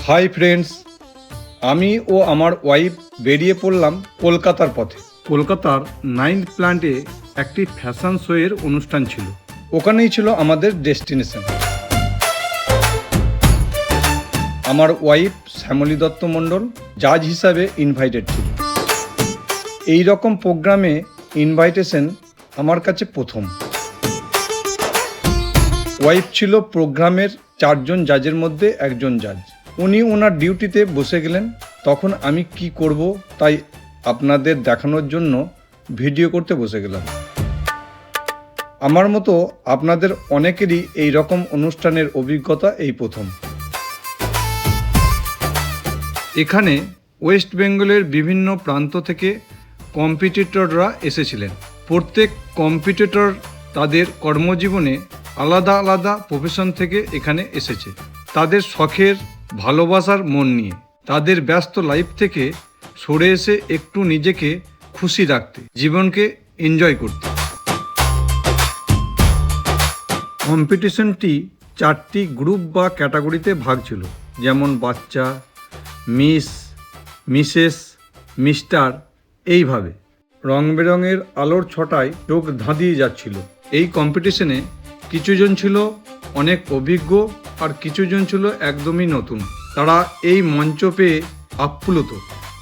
Hi friends, আমি ও আমার wife বেরিয়ে পড়লাম কলকাতার পথে। কলকাতার 9th প্ল্যান্টে একটি ফ্যাশন শোয়ের অনুষ্ঠান ছিল। ওখানেই ছিল আমাদের ডেস্টিনেশন। আমার ওয়াইফ শ্যামলী দত্ত মণ্ডল জাজ হিসাবে ইনভাইটেড ছিল। এই রকম প্রোগ্রামে ইনভাইটেশন আমার কাছে প্রথম। ওয়াইফ ছিল প্রোগ্রামের 4 জন জাজের মধ্যে একজন জাজ। উনি ওনার ডিউটিতে বসে গেলেন। তখন আমি কি করব তাই আপনাদের দেখানোর জন্য ভিডিও করতে বসে গেলাম। আমার মতো আপনাদের অনেকেরই এই রকম অনুষ্ঠানের অভিজ্ঞতা এই প্রথম। এখানে ওয়েস্ট বেঙ্গলের বিভিন্ন প্রান্ত থেকে কম্পিটিটররা এসেছিলেন। প্রত্যেক কম্পিটিটর তাদের কর্মজীবনে আলাদা আলাদা প্রফেশন থেকে এখানে এসেছে। তাদের শখের ভালোবাসার মন নিয়ে তাদের ব্যস্ত লাইফ থেকে সরে এসে একটু নিজেকে খুশি রাখতে, জীবনকে এনজয় করতে। কম্পিটিশনটি 4টি গ্রুপ বা ক্যাটাগরিতে ভাগ ছিল, যেমন বাচ্চা, মিস, মিসেস, মিস্টার। এইভাবে রং বেরঙের আলোর ছটায় চোখ ধাঁধিয়ে যাচ্ছিল। এই কম্পিটিশনে কিছুজন ছিল অনেক অভিজ্ঞ আর কিছুজন ছিল একদমই নতুন। তারা এই মঞ্চ পেয়ে আপ্লুত।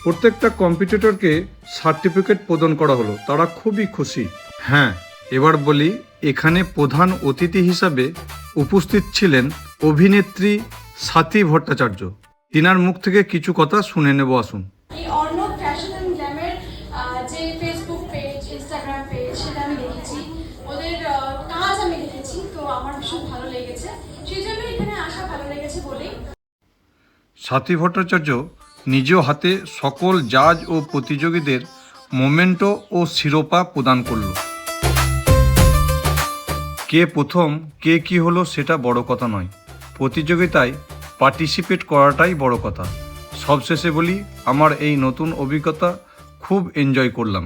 প্রত্যেকটা কম্পিটিটরকে সার্টিফিকেট প্রদান করা হলো। তারা খুবই খুশি। হ্যাঁ, এবার বলি, এখানে প্রধান অতিথি হিসাবে উপস্থিত ছিলেন অভিনেত্রী স্বাতী ভট্টাচার্য। তিনার মুখ থেকে কিছু কথা শুনে নেব, আসুন। এই অর্ণব ফ্যাশন অ্যান্ড গ্ল্যামের যে ফেসবুক পেজ, ইনস্টাগ্রাম পেজ, সেটা আমি দেখেছি। ওদের কাজ আমি দেখেছি, তো আমার ভীষণ ভালো লেগেছে। সেই জন্য এখানে আসা ভালো লেগেছে বলেই। স্বাতী ভট্টাচার্য নিজেও হাতে সকল জাজ ও প্রতিযোগীদের মোমেন্টো ও শিরোপা প্রদান করল। কে প্রথম, কে কি হলো সেটা বড় কথা নয়, প্রতিযোগিতায় পার্টিসিপেট করাটাই বড় কথা। সবশেষে বলি, আমার এই নতুন অভিজ্ঞতা খুব এনজয় করলাম।